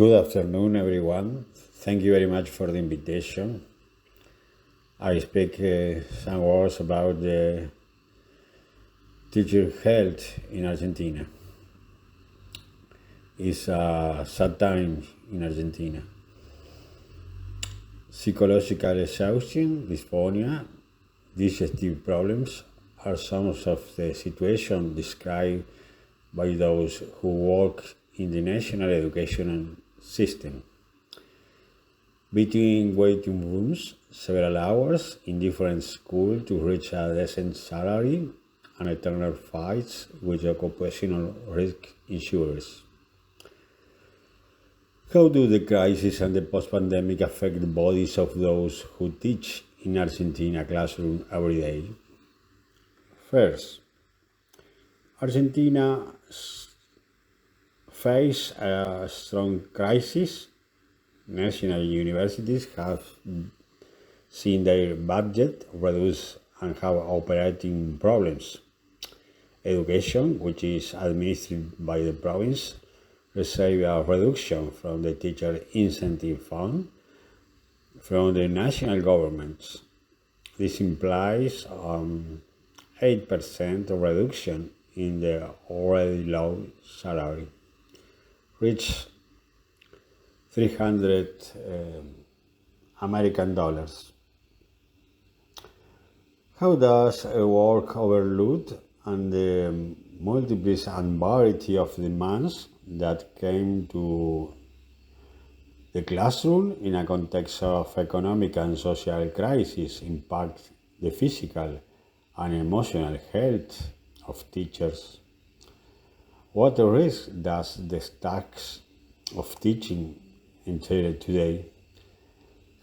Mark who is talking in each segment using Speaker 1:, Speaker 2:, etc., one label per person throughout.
Speaker 1: Good afternoon, everyone. Thank you very much for the invitation. I speak some words about the teacher health in Argentina. It's a sad time in Argentina. Psychological exhaustion, dysphonia, digestive problems are some of the situations described by those who work in the national education system. Between waiting rooms, several hours in different schools to reach a decent salary, and eternal fights with occupational risk insurers. How do the crisis and the post-pandemic affect the bodies of those who teach in Argentina classroom every day? First, Argentina face a strong crisis. National universities have seen their budget reduced and have operating problems. Education, which is administered by the province, receive a reduction from the teacher incentive fund from the national government. This implies 8% reduction in the already low salary, reach 300 American dollars. How does a work overload and the multiplicity and variety of demands that came to the classroom in a context of economic and social crisis impact the physical and emotional health of teachers? What risk does the task of teaching entail today?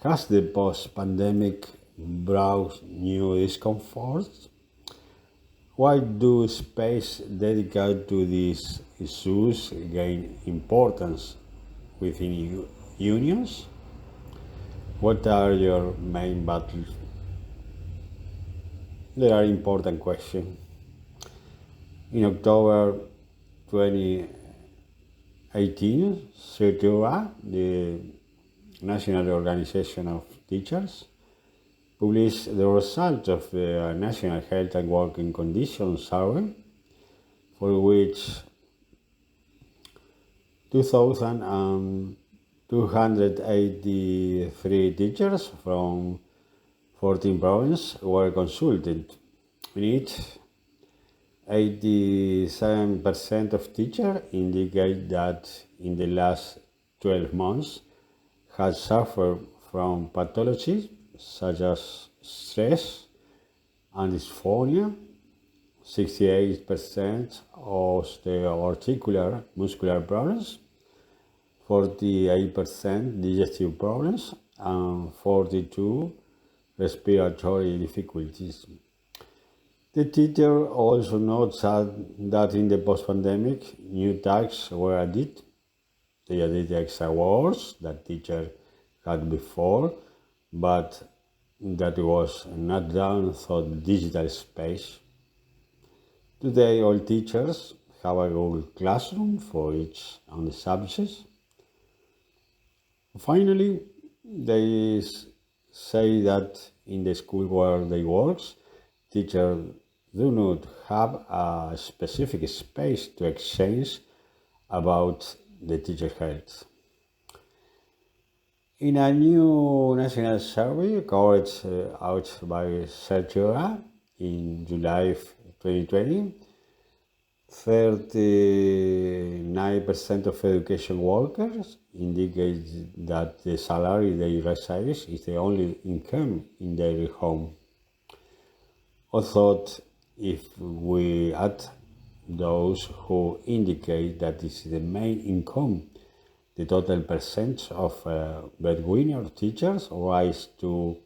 Speaker 1: Has the post-pandemic brought new discomforts? Why do space dedicated to these issues gain importance within unions? What are your main battles? There are important questions. In October 2018, Sergio, the National Organization of Teachers, published the result of the National Health and Working Conditions Survey, for which 2,283 teachers from 14 provinces were consulted. In it, 87% of teachers indicate that in the last 12 months had suffered from pathologies such as stress and dysphonia, 68% osteoarticular muscular problems, 48% digestive problems, and 42% respiratory difficulties. The teacher also notes that in the post-pandemic, new tasks were added. They added extra words that teachers had before, but that was not done through digital space. Today, all teachers have a Google Classroom for each of the subjects. Finally, they say that in the school where they work, teachers do not have a specific space to exchange about the teacher health. In a new national survey carried out by Sergio in July 2020, 39% of education workers indicate that the salary they receive is the only income in their home. Although, if we add those who indicate that this is the main income, the total percentage of breadwinner teachers rise to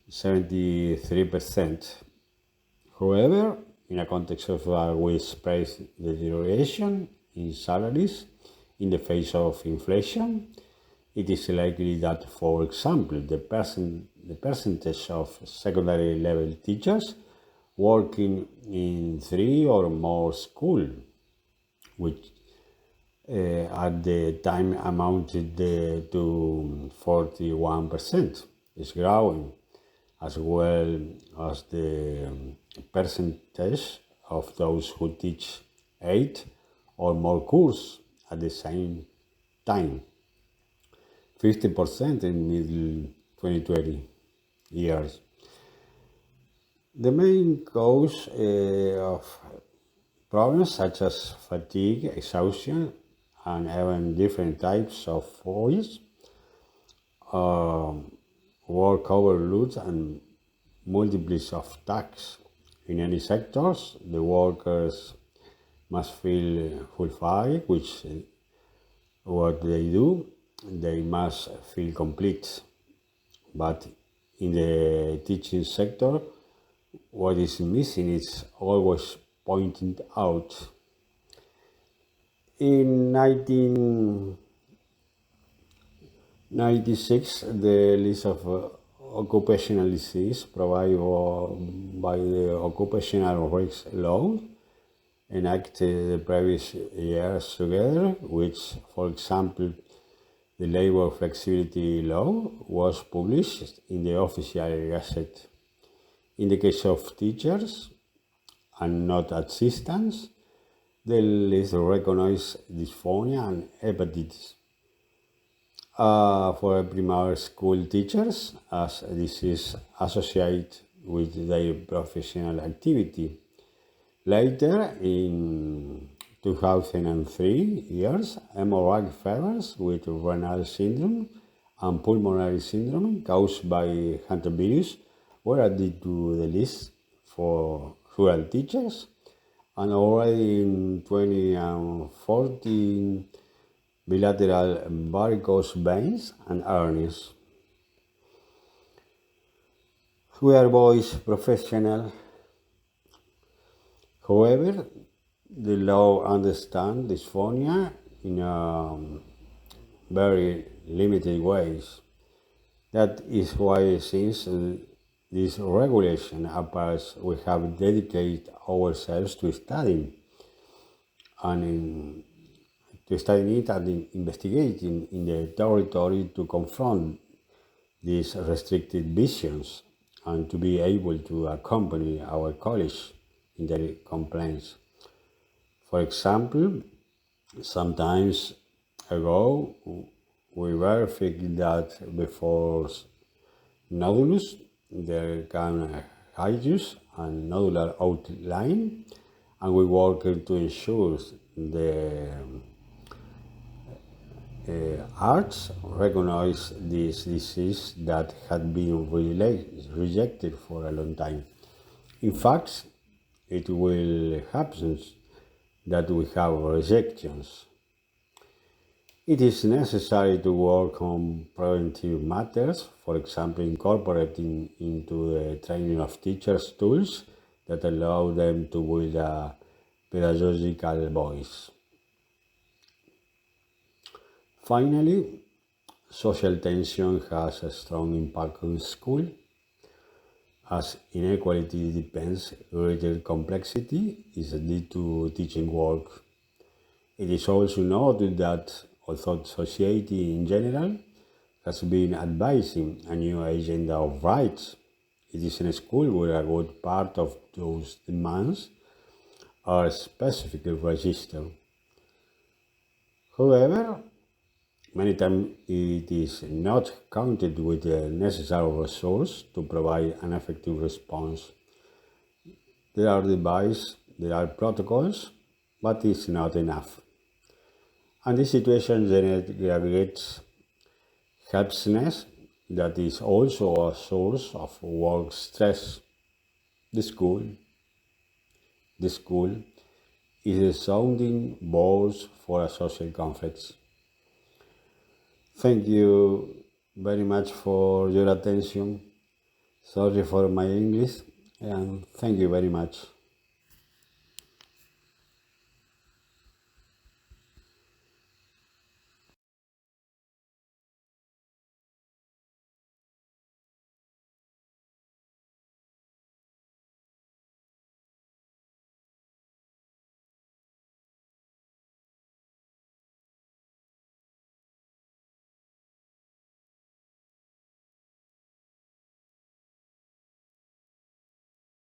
Speaker 1: 73%. However, in a context of widespread deterioration in salaries in the face of inflation, it is likely that, for example, the percentage of secondary level teachers working in 3 or more schools, which at the time amounted to 41%. It's growing, as well as the percentage of those who teach 8 or more courses at the same time. 50% in middle 2020 years. The main cause of problems such as fatigue, exhaustion, and even different types of voice, work overload, and multiples of tasks. In any sectors, the workers must feel fulfilled, which what they do, they must feel complete. But in the teaching sector, what is missing is always pointed out. In 1996, the list of occupational disease provided by the Occupational Rights Law enacted the previous years together, which, for example, the Labor Flexibility Law was published in the official gazette. In the case of teachers and not assistants, the list recognizes dysphonia and hepatitis. For primary school teachers, as this is associated with their professional activity. Later, in 2003 years, hemorrhagic fevers with renal syndrome and pulmonary syndrome caused by hantavirus were added to the list for rural teachers, and already in 2014, bilateral varicose veins and hernias. We are both professional. However, the law understands dysphonia in very limited ways. That is why, since this regulation appears, we have dedicated ourselves to studying and to studying it and investigating in the territory to confront these restricted visions and to be able to accompany our colleagues in their complaints. For example, sometimes ago we verified that before nodulus there can hiatus and nodular outline, and we worked to ensure the arts recognize this disease that had been rejected for a long time. In fact, it will happen that we have rejections. It is necessary to work on preventive matters, for example, incorporating into the training of teachers tools that allow them to build a pedagogical voice. Finally, social tension has a strong impact on school. As inequality depends, greater complexity is due to teaching work. It is also noted that although society in general has been advising a new agenda of rights, it is in school where a good part of those demands are specifically registered. However, many times it is not counted with the necessary resources to provide an effective response. There are devices, there are protocols, but it's not enough. And this situation generates helplessness that is also a source of work stress. The school is a sounding board for a social conflicts. Thank you very much for your attention. Sorry for my English, and thank you very much.